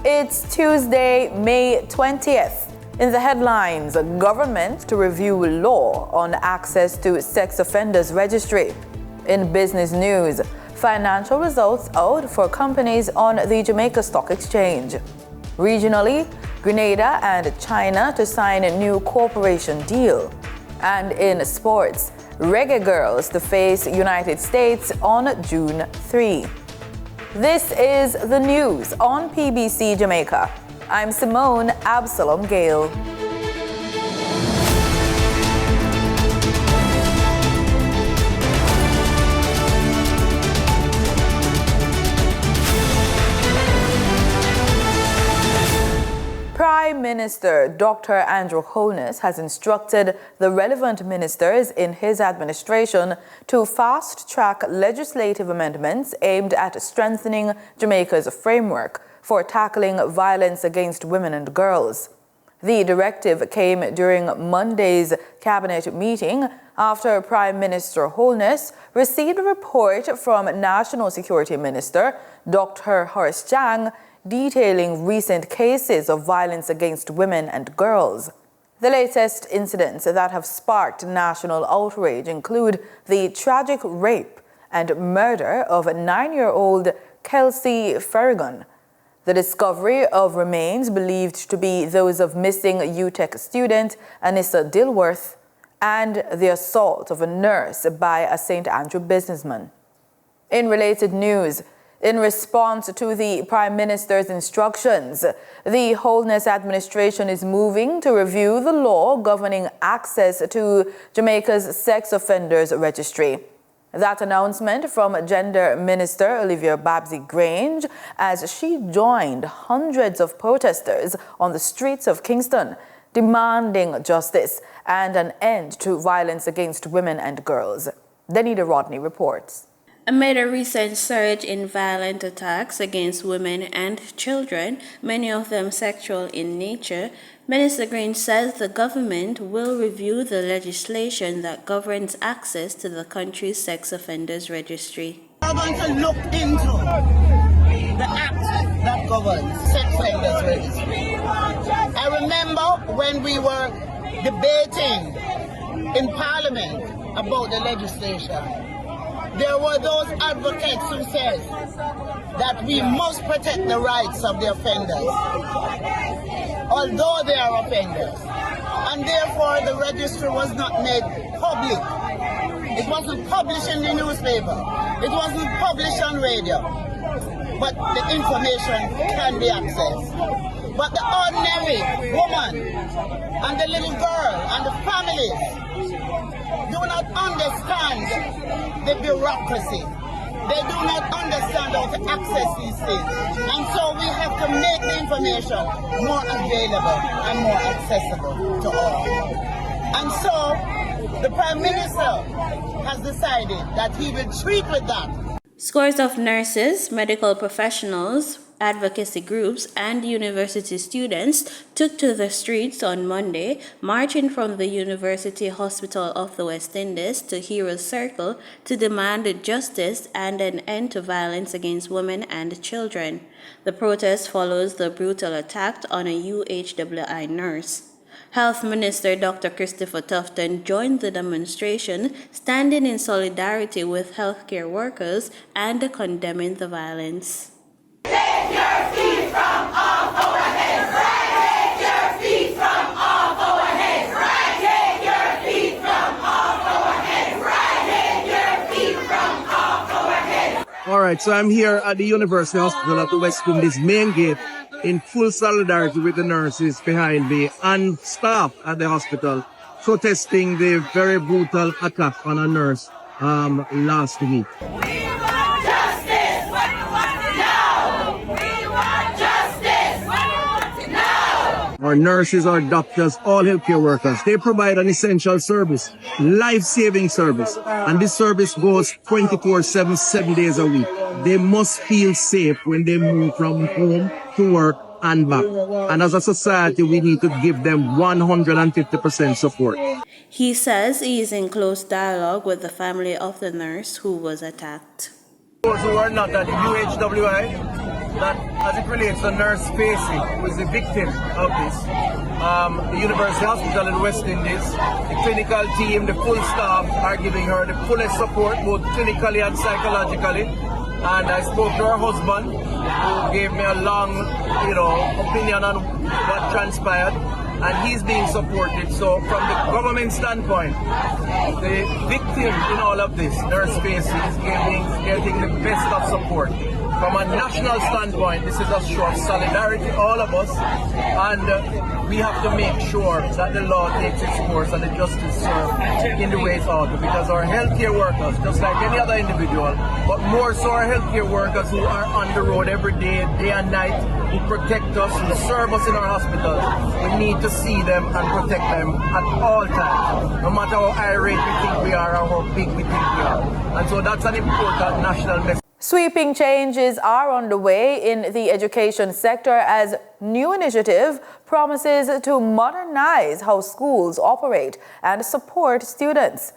It's Tuesday, May 20th. In the headlines, government to review law on access to sex offenders registry. In business news, financial results out for companies on the Jamaica Stock Exchange. Regionally, Grenada and China to sign a new cooperation deal. And in sports, Reggae Girls to face United States on June 3. This is the news on PBC Jamaica. I'm Simone Absalom Gale. Prime Minister Dr. Andrew Holness has instructed the relevant ministers in his administration to fast-track legislative amendments aimed at strengthening Jamaica's framework for tackling violence against women and girls. The directive came during Monday's cabinet meeting after Prime Minister Holness received a report from National Security Minister Dr. Horace Chang detailing recent cases of violence against women and girls. The latest incidents that have sparked national outrage include the tragic rape and murder of 9-year-old Kelsey Ferrigan, the discovery of remains believed to be those of missing UTech student Anissa Dilworth, and the assault of a nurse by a St. Andrew businessman. In related news, in response to the Prime Minister's instructions, the Holness administration is moving to review the law governing access to Jamaica's sex offenders registry. That announcement from Gender Minister Olivia Babsy Grange as she joined hundreds of protesters on the streets of Kingston, demanding justice and an end to violence against women and girls. Denida Rodney reports. Amid a recent surge in violent attacks against women and children, many of them sexual in nature, Minister Grange says the government will review the legislation that governs access to the country's sex offenders registry. We're going to look into the act that governs sex offenders registry. I remember when we were debating in Parliament about the legislation, there were those advocates who said that we must protect the rights of the offenders, although they are offenders. And therefore the registry was not made public. It wasn't published in the newspaper. It wasn't published on radio. But the information can be accessed. But the ordinary woman and the little girl and the families do not understand the bureaucracy. They do not understand how to access these things. And so we have to make the information more available and more accessible to all. And so the Prime Minister has decided that he will treat with that. Scores of nurses, medical professionals, advocacy groups, and university students took to the streets on Monday, marching from the University Hospital of the West Indies to Heroes Circle to demand justice and an end to violence against women and children. The protest follows the brutal attack on a UHWI nurse. Health Minister Dr. Christopher Tufton joined the demonstration, standing in solidarity with healthcare workers and condemning the violence. Take your feet from off our heads, right? Take your feet from off our heads, right? Take your feet from off our heads, right? Take your feet from off our heads. All right, so I'm here at the University Hospital at the West Indies main gate in full solidarity with the nurses behind me and staff at the hospital protesting the very brutal attack on a nurse last week. Our nurses, our doctors, all healthcare workers, they provide an essential service, life-saving service. And this service goes 24/7, 7 days a week. They must feel safe when they move from home to work and back. And as a society, we need to give them 150% support. He says he is in close dialogue with the family of the nurse who was attacked. Those who are not at UHWI, that As it relates to Nurse Spacey, who is the victim of this, the University Hospital in West Indies, the clinical team, the full staff are giving her the fullest support, both clinically and psychologically. And I spoke to her husband, who gave me a long, opinion on what transpired, and he's being supported. So from the government standpoint, the victim in all of this, Nurse Spacey, is getting the best of support. From a national standpoint, this is a show of solidarity, all of us, and we have to make sure that the law takes its course and the justice served in the way it's out. Because our healthcare workers, just like any other individual, but more so our healthcare workers who are on the road every day and night, who protect us, who serve us in our hospitals, we need to see them and protect them at all times, no matter how irate we think we are or how big we think we are. And so that's an important national message. Sweeping changes are underway in the education sector as new initiative promises to modernize how schools operate and support students.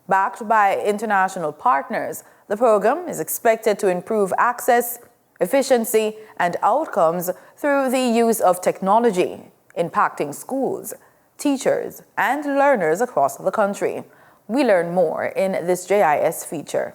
Backed by international partners, the program is expected to improve access, efficiency, and outcomes through the use of technology, impacting schools, teachers, and learners across the country. We learn more in this JIS feature.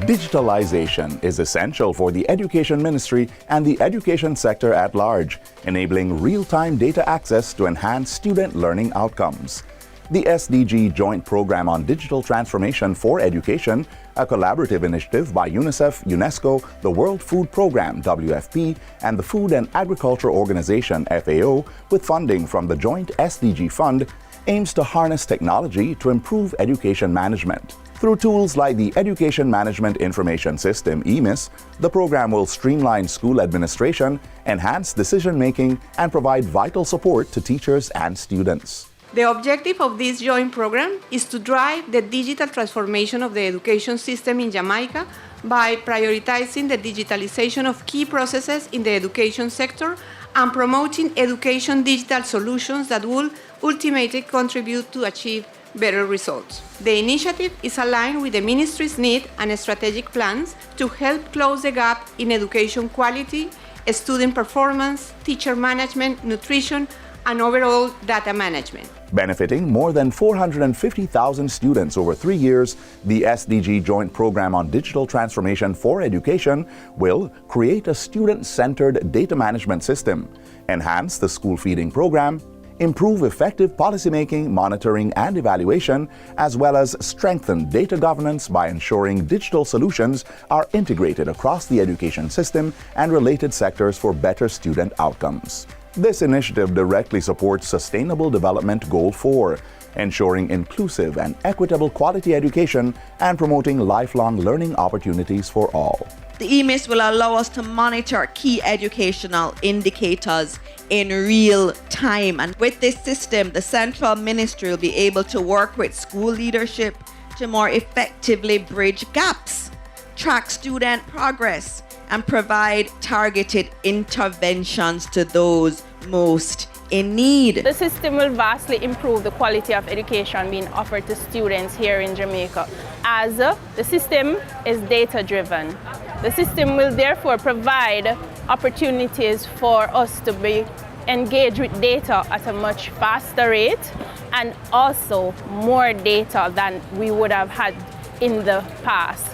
Digitalization is essential for the Education Ministry and the education sector at large, enabling real-time data access to enhance student learning outcomes. The SDG Joint Program on Digital Transformation for Education, a collaborative initiative by UNICEF, UNESCO, the World Food Programme, WFP, and the Food and Agriculture Organization, FAO, with funding from the Joint SDG Fund, aims to harness technology to improve education management. Through tools like the Education Management Information System, EMIS, the program will streamline school administration, enhance decision-making, and provide vital support to teachers and students. The objective of this joint program is to drive the digital transformation of the education system in Jamaica by prioritizing the digitalization of key processes in the education sector and promoting education digital solutions that will ultimately contribute to achieve better results. The initiative is aligned with the Ministry's need and strategic plans to help close the gap in education quality, student performance, teacher management, nutrition, and overall data management. Benefiting more than 450,000 students over 3 years, the SDG Joint Program on Digital Transformation for Education will create a student-centered data management system, enhance the school feeding program, improve effective policymaking, monitoring, and evaluation, as well as strengthen data governance by ensuring digital solutions are integrated across the education system and related sectors for better student outcomes. This initiative directly supports Sustainable Development Goal 4, ensuring inclusive and equitable quality education and promoting lifelong learning opportunities for all. The EMIS will allow us to monitor key educational indicators in real time. And with this system, the Central Ministry will be able to work with school leadership to more effectively bridge gaps, track student progress, and provide targeted interventions to those most in need. The system will vastly improve the quality of education being offered to students here in Jamaica, as the system is data-driven. The system will therefore provide opportunities for us to be engaged with data at a much faster rate and also more data than we would have had in the past.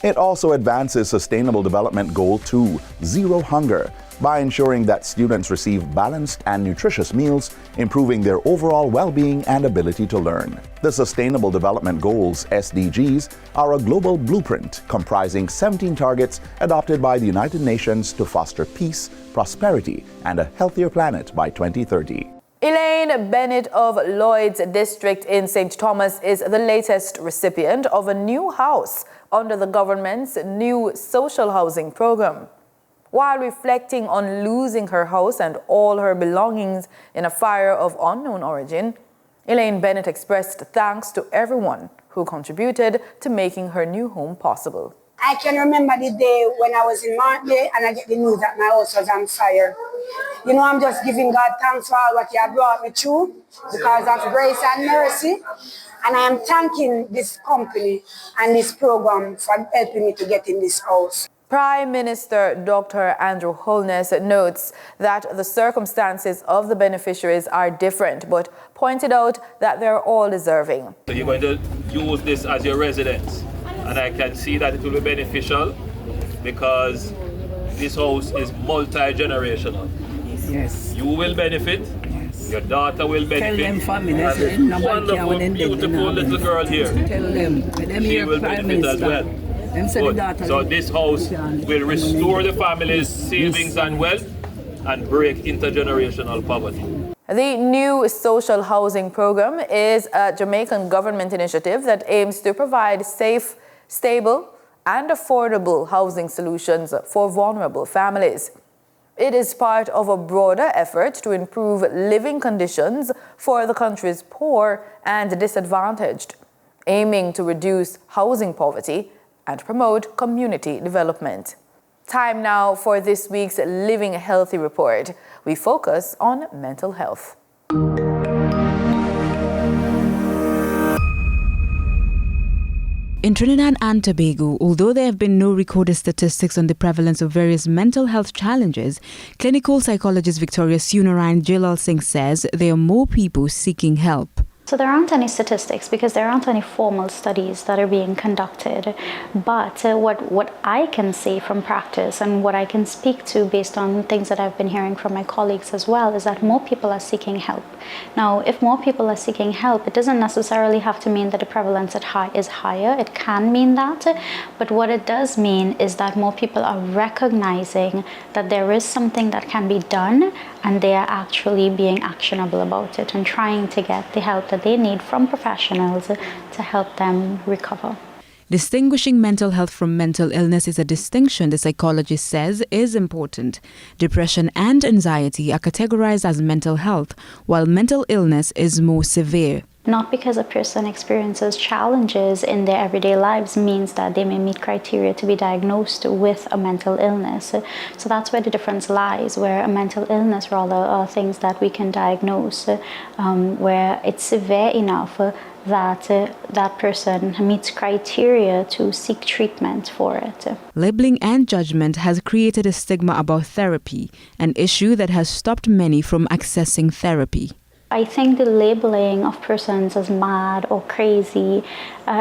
It also advances Sustainable Development Goal 2, Zero Hunger, by ensuring that students receive balanced and nutritious meals, improving their overall well-being and ability to learn. The Sustainable Development Goals, SDGs, are a global blueprint comprising 17 targets adopted by the United Nations to foster peace, prosperity, and a healthier planet by 2030. Elaine Bennett of Lloyd's District in St. Thomas is the latest recipient of a new house under the government's new social housing program. While reflecting on losing her house and all her belongings in a fire of unknown origin, Elaine Bennett expressed thanks to everyone who contributed to making her new home possible. I can remember the day when I was in Monday and I get the news that my house was on fire. You know, I'm just giving God thanks for all what He has brought me through because of grace and mercy. And I am thanking this company and this program for helping me to get in this house. Prime Minister Dr. Andrew Holness notes that the circumstances of the beneficiaries are different, but pointed out that they're all deserving. So you're going to use this as your residence, and I can see that it will be beneficial because this house is multi-generational. Yes. You will benefit, yes. Your daughter will benefit, tell them family, and this wonderful, beautiful little girl here, tell them, she will benefit as well. So this house will restore the family's savings and wealth and break intergenerational poverty. The new social housing program is a Jamaican government initiative that aims to provide safe, stable, and affordable housing solutions for vulnerable families. It is part of a broader effort to improve living conditions for the country's poor and disadvantaged, aiming to reduce housing poverty and promote community development. Time now for this week's Living Healthy Report. We focus on mental health. In Trinidad and Tobago, although there have been no recorded statistics on the prevalence of various mental health challenges, clinical psychologist Victoria Sunarayan Jalal Singh says there are more people seeking help. So there aren't any statistics because there aren't any formal studies that are being conducted. But what I can say from practice and what I can speak to based on things that I've been hearing from my colleagues as well is that more people are seeking help. Now, if more people are seeking help, it doesn't necessarily have to mean that the prevalence is higher. It can mean that. But what it does mean is that more people are recognizing that there is something that can be done and they are actually being actionable about it and trying to get the help that they need from professionals to help them recover. Distinguishing mental health from mental illness is a distinction the psychologist says is important. Depression and anxiety are categorized as mental health, while mental illness is more severe. Not because a person experiences challenges in their everyday lives means that they may meet criteria to be diagnosed with a mental illness. So that's where the difference lies, where a mental illness rather are things that we can diagnose, where it's severe enough that that person meets criteria to seek treatment for it. Labeling and judgment has created a stigma about therapy, an issue that has stopped many from accessing therapy. I think the labeling of persons as mad or crazy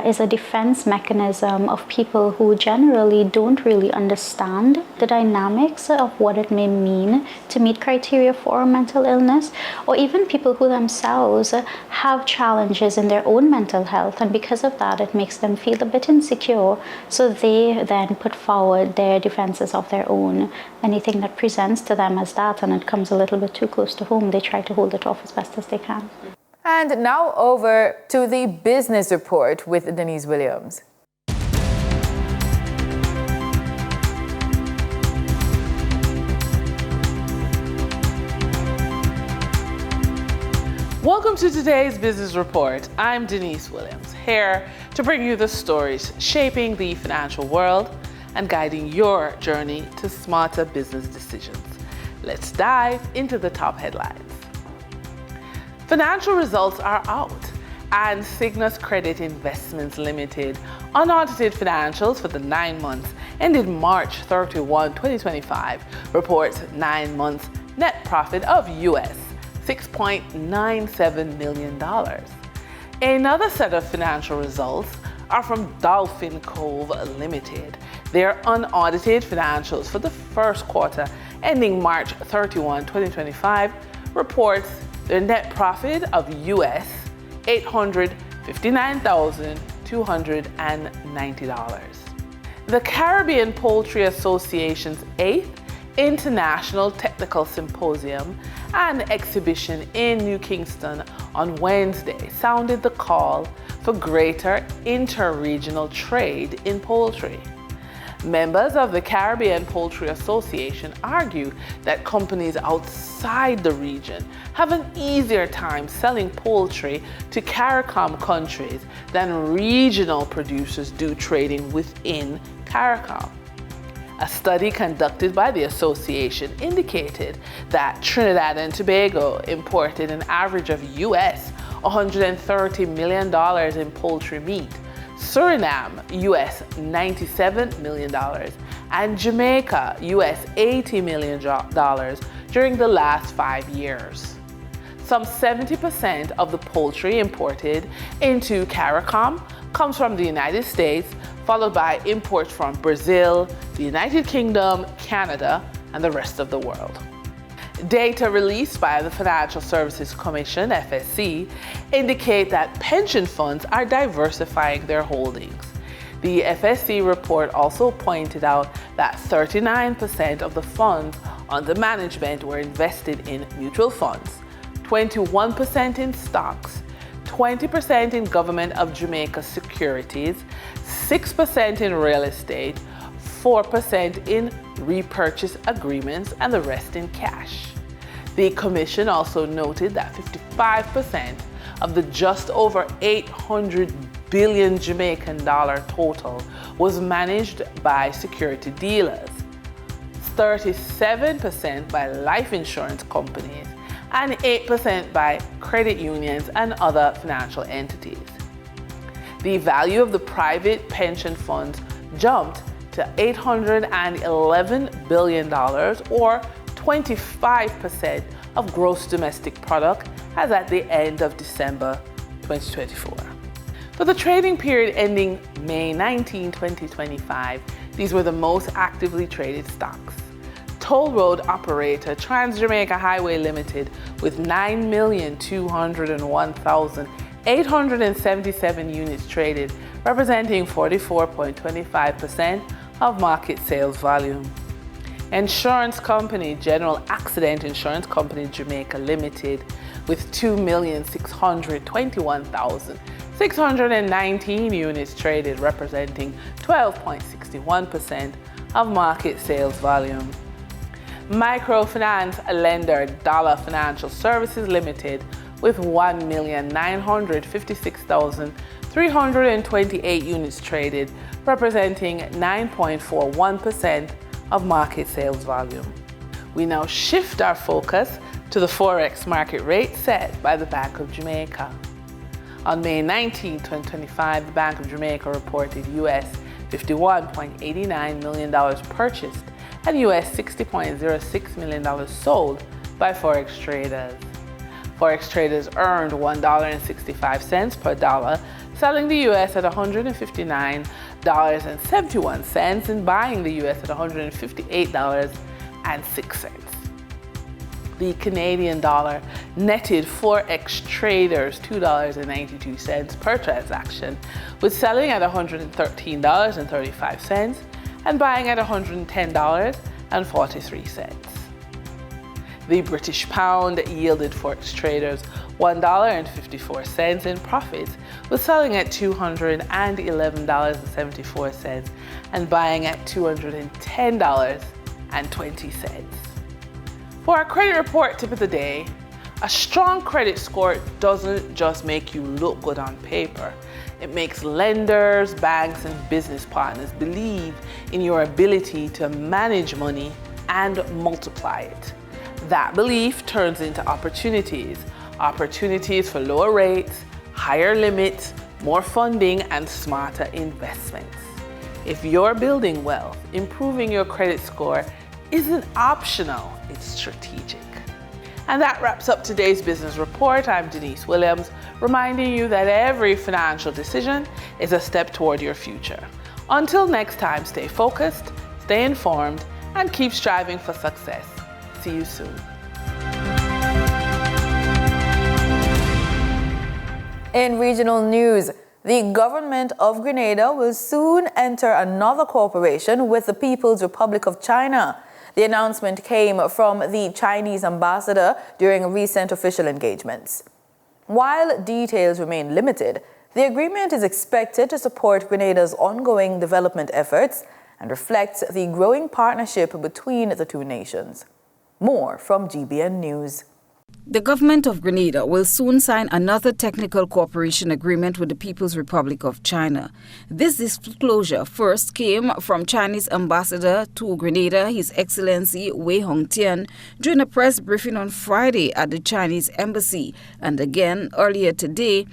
is a defense mechanism of people who generally don't really understand the dynamics of what it may mean to meet criteria for a mental illness, or even people who themselves have challenges in their own mental health, and because of that it makes them feel a bit insecure, so they then put forward their defenses of their own. Anything that presents to them as that and it comes a little bit too close to home, they try to hold it off as best as they can. And now over to the business report with Denise Williams. Welcome to today's business report. I'm Denise Williams, here to bring you the stories shaping the financial world and guiding your journey to smarter business decisions. Let's dive into the top headlines. Financial results are out, and Cygnus Credit Investments Limited unaudited financials for the 9 months ended March 31, 2025 reports 9 months net profit of US $6.97 million. Another set of financial results are from Dolphin Cove Limited. Their unaudited financials for the first quarter ending March 31, 2025 reports their net profit of US $859,290. The Caribbean Poultry Association's 8th International Technical Symposium and exhibition in New Kingston on Wednesday sounded the call for greater inter-regional trade in poultry. Members of the Caribbean Poultry Association argue that companies outside the region have an easier time selling poultry to CARICOM countries than regional producers do trading within CARICOM. A study conducted by the association indicated that Trinidad and Tobago imported an average of US $130 million in poultry meat, Suriname US $97 million, and Jamaica US $80 million during the last 5 years. Some 70% of the poultry imported into CARICOM comes from the United States, followed by imports from Brazil, the United Kingdom, Canada, and the rest of the world. Data released by the Financial Services Commission, FSC, indicate that pension funds are diversifying their holdings. The FSC report also pointed out that 39% of the funds under management were invested in mutual funds, 21% in stocks, 20% in Government of Jamaica securities, 6% in real estate, 4% in repurchase agreements, and the rest in cash. The Commission also noted that 55% of the just over 800 billion Jamaican dollar total was managed by security dealers, 37% by life insurance companies, and 8% by credit unions and other financial entities. The value of the private pension funds jumped to $811 billion, or 25% of gross domestic product, as at the end of December 2024. For the trading period ending May 19, 2025, these were the most actively traded stocks. Toll road operator Trans-Jamaica Highway Limited with 9,201,877 units traded, representing 44.25% of market sales volume. Insurance company General Accident Insurance Company Jamaica Limited with 2,621,619 units traded, representing 12.61% of market sales volume. Microfinance lender Dollar Financial Services Limited with 1,956,328 units traded, representing 9.41% of market sales volume. We now shift our focus to the Forex market rate set by the Bank of Jamaica. On May 19, 2025, the Bank of Jamaica reported US $51.89 million purchased and US $60.06 million sold by Forex traders. Forex traders earned $1.65 per dollar, selling the US at $159.71 and buying the US at $158.06. The Canadian dollar netted Forex traders $2.92 per transaction, with selling at $113.35 and buying at $110.43. The British pound yielded Forex traders $1.54 in profits, with selling at $211.74 and buying at $210.20. For our credit report tip of the day, a strong credit score doesn't just make you look good on paper. It makes lenders, banks, and business partners believe in your ability to manage money and multiply it. That belief turns into opportunities for lower rates, higher limits, more funding, and smarter investments. If you're building wealth, improving your credit score isn't optional, it's strategic. And that wraps up today's business report. I'm Denise Williams, reminding you that every financial decision is a step toward your future. Until next time, stay focused, stay informed, and keep striving for success. See you soon. In regional news, the government of Grenada will soon enter another cooperation with the People's Republic of China. The announcement came from the Chinese ambassador during recent official engagements. While details remain limited, the agreement is expected to support Grenada's ongoing development efforts and reflects the growing partnership between the two nations. More from GBN News. The government of Grenada will soon sign another technical cooperation agreement with the People's Republic of China. This disclosure first came from Chinese ambassador to Grenada, His Excellency Wei Hongtian, during a press briefing on Friday at the Chinese embassy, and again earlier today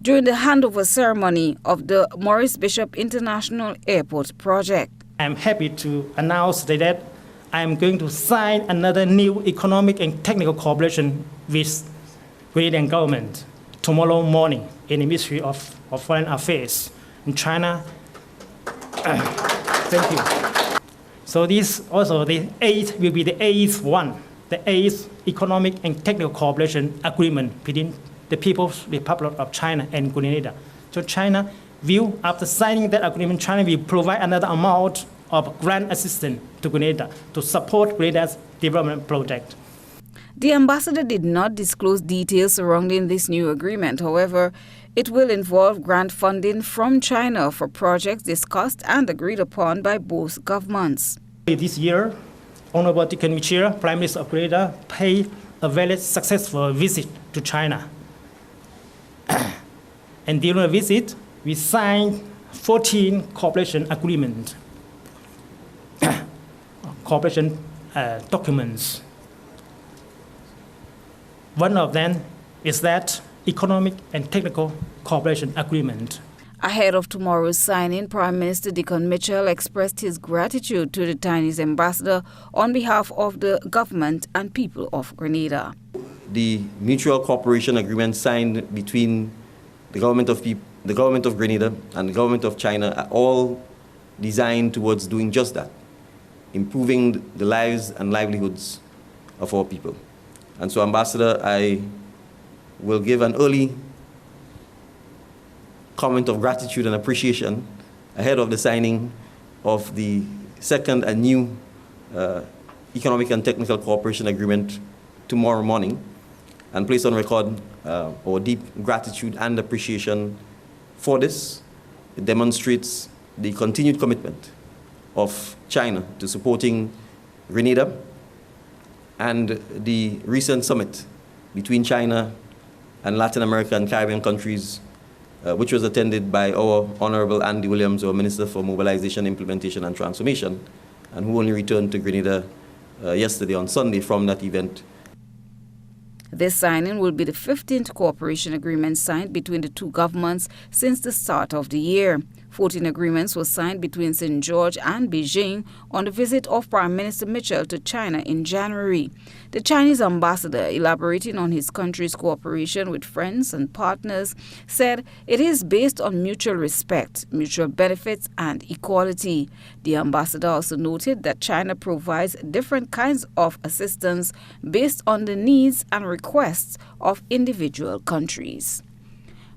during the handover ceremony of the Maurice Bishop International Airport project. I'm happy to announce that I'm going to sign another new economic and technical cooperation with Grenadian government tomorrow morning in the Ministry of Foreign Affairs in China. Thank you. So this also the eighth will be the eighth one, the eighth economic and technical cooperation agreement between the People's Republic of China and Grenada. So China will, after signing that agreement, China will provide another amount of grant assistance to Grenada to support Grenada's development project. The ambassador did not disclose details surrounding this new agreement. However, it will involve grant funding from China for projects discussed and agreed upon by both governments. This year, Honorable Deacon Michira, Prime Minister of Grenada, paid a very successful visit to China. And during the visit, we signed 14 cooperation agreements, cooperation documents. One of them is that economic and technical cooperation agreement. Ahead of tomorrow's signing, Prime Minister Deacon Mitchell expressed his gratitude to the Chinese ambassador on behalf of the government and people of Grenada. The mutual cooperation agreement signed between the government of Grenada and the government of China are all designed towards doing just that, improving the lives and livelihoods of our people. And so, Ambassador, I will give an early comment of gratitude and appreciation ahead of the signing of the second and new economic and technical cooperation agreement tomorrow morning, and place on record our deep gratitude and appreciation for this. It demonstrates the continued commitment of China to supporting Grenada, and the recent summit between China and Latin America and Caribbean countries, which was attended by our Honorable Andy Williams, our Minister for Mobilization, Implementation and Transformation, and who only returned to Grenada yesterday on Sunday from that event. This signing will be the 15th cooperation agreement signed between the two governments since the start of the year. 14 agreements were signed between St. George and Beijing on the visit of Prime Minister Mitchell to China in January. The Chinese ambassador, elaborating on his country's cooperation with friends and partners, said it is based on mutual respect, mutual benefits, and equality. The ambassador also noted that China provides different kinds of assistance based on the needs and requests of individual countries.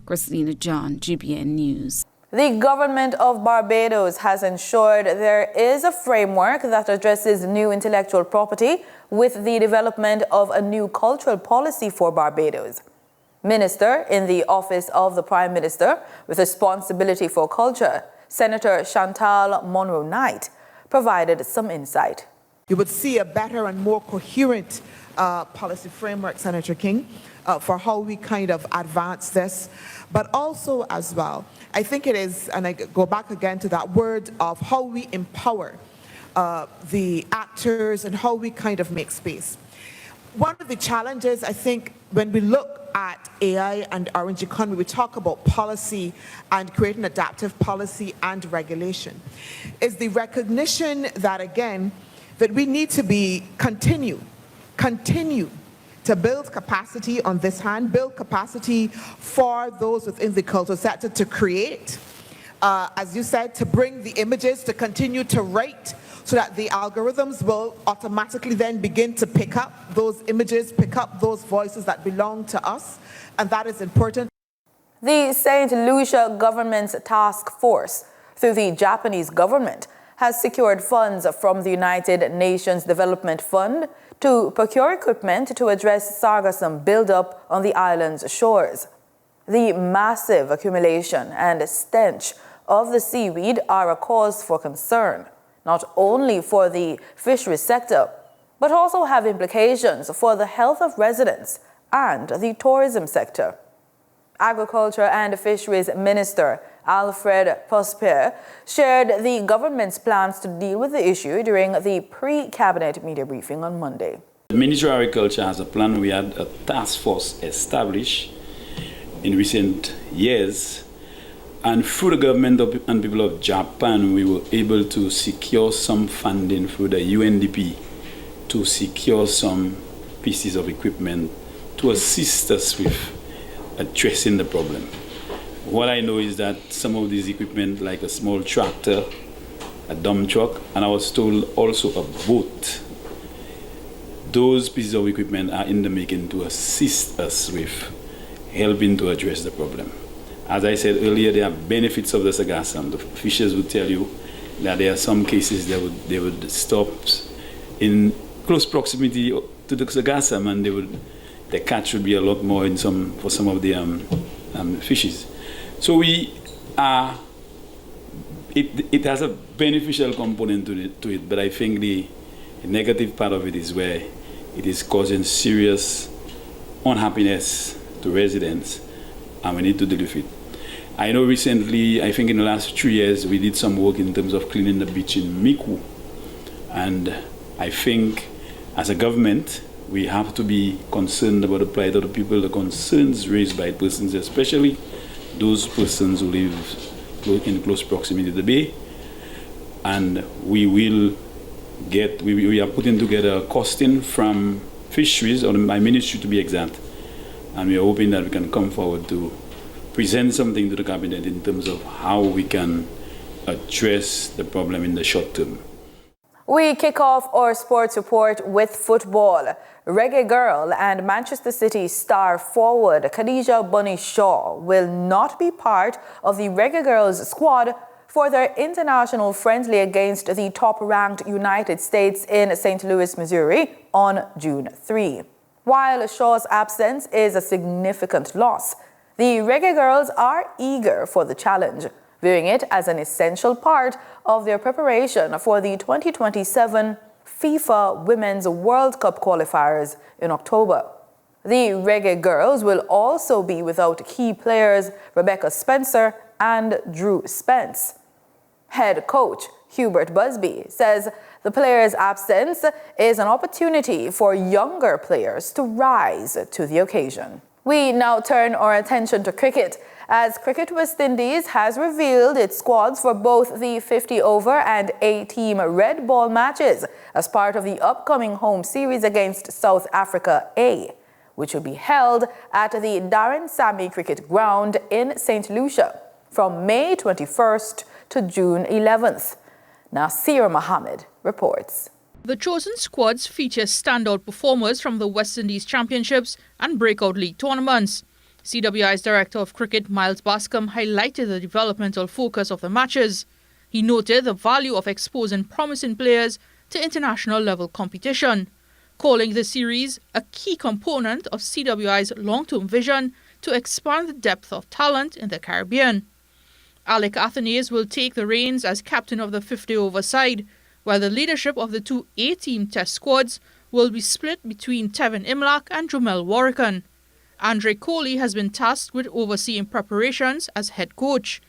Christina John, GBN News. The government of Barbados has ensured there is a framework that addresses new intellectual property with the development of a new cultural policy for Barbados. Minister in the Office of the Prime Minister with responsibility for culture, Senator Chantal Monroe-Knight, provided some insight. You would see a better and more coherent policy framework, Senator King, for how we kind of advance this. But also as well, I think it is, and I go back again to that word of how we empower the actors and how we kind of make space. One of the challenges, I think, when we look at AI and orange economy, we talk about policy and creating adaptive policy and regulation, is the recognition that, again, that we need to be continue to build capacity on this hand, build capacity for those within the cultural sector to create, as you said, to bring the images, to continue to write, so that the algorithms will automatically then begin to pick up those images, pick up those voices that belong to us, and that is important. The St. Lucia government's task force, through the Japanese government, has secured funds from the United Nations Development Fund to procure equipment to address sargassum buildup on the island's shores. The massive accumulation and stench of the seaweed are a cause for concern, not only for the fisheries sector, but also have implications for the health of residents and the tourism sector. Agriculture and Fisheries Minister Alfred Prosper shared the government's plans to deal with the issue during the pre-cabinet media briefing on Monday. The Ministry of Agriculture has a plan. We had a task force established in recent years, and through the government and people of Japan, we were able to secure some funding through the UNDP to secure some pieces of equipment to assist us with addressing the problem. What I know is that some of these equipment, like a small tractor, a dump truck, and I was told also a boat, those pieces of equipment are in the making to assist us with helping to address the problem. As I said earlier, there are benefits of the sargassum. The fishers would tell you that there are some cases they would stop in close proximity to the sargassum, and the catch would be a lot more for some of the fishes. So it has a beneficial component to it, but I think the negative part of it is where it is causing serious unhappiness to residents, and we need to deal with it. I know recently, I think in the last 3 years, we did some work in terms of cleaning the beach in Miku, and I think as a government, we have to be concerned about the plight of the people, the concerns raised by persons, especially those persons who live in close proximity to the bay. And we are putting together a costing from fisheries, or my ministry to be exact, and we are hoping that we can come forward to present something to the cabinet in terms of how we can address the problem in the short term. We kick off our sports report with football. Reggae girl and Manchester City star forward Khadija Bunny Shaw will not be part of the Reggae Girls squad for their international friendly against the top-ranked United States in St. Louis, Missouri on June 3. While Shaw's absence is a significant loss, the Reggae Girls are eager for the challenge, viewing it as an essential part of their preparation for the 2027 FIFA Women's World Cup qualifiers in October. The Reggae Girls will also be without key players Rebecca Spencer and Drew Spence. Head coach Hubert Busby says the players' absence is an opportunity for younger players to rise to the occasion. We now turn our attention to cricket, as Cricket West Indies has revealed its squads for both the 50-over and A-team red ball matches as part of the upcoming home series against South Africa A, which will be held at the Darren Sammy Cricket Ground in St. Lucia from May 21st to June 11th. Nasir Mohammed reports. The chosen squads feature standout performers from the West Indies Championships and Breakout League tournaments. CWI's Director of Cricket, Miles Bascom, highlighted the developmental focus of the matches. He noted the value of exposing promising players to international level competition, calling the series a key component of CWI's long-term vision to expand the depth of talent in the Caribbean. Alec Athanaze will take the reins as captain of the 50-over side, while the leadership of the two A-team test squads will be split between Tevin Imlach and Jomel Warrican. Andre Coley has been tasked with overseeing preparations as head coach.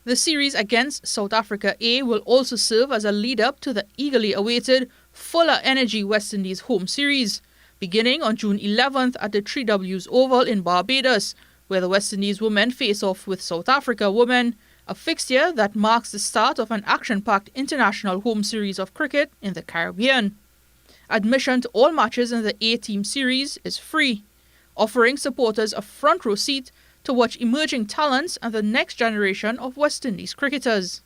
The series against South Africa A will also serve as a lead-up to the eagerly awaited Fuller Energy West Indies home series, beginning on June 11th at the 3Ws Oval in Barbados, where the West Indies women face off with South Africa women, a fixture that marks the start of an action-packed international home series of cricket in the Caribbean. Admission to all matches in the A-team series is free, offering supporters a front row seat to watch emerging talents and the next generation of West Indies cricketers.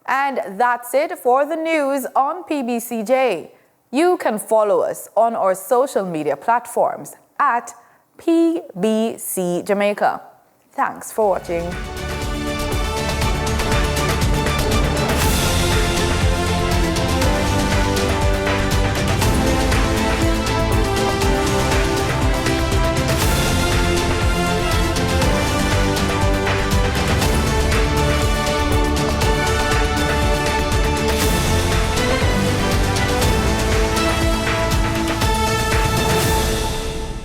And that's it for the news on PBCJ. You can follow us on our social media platforms at PBCJamaica. Thanks for watching.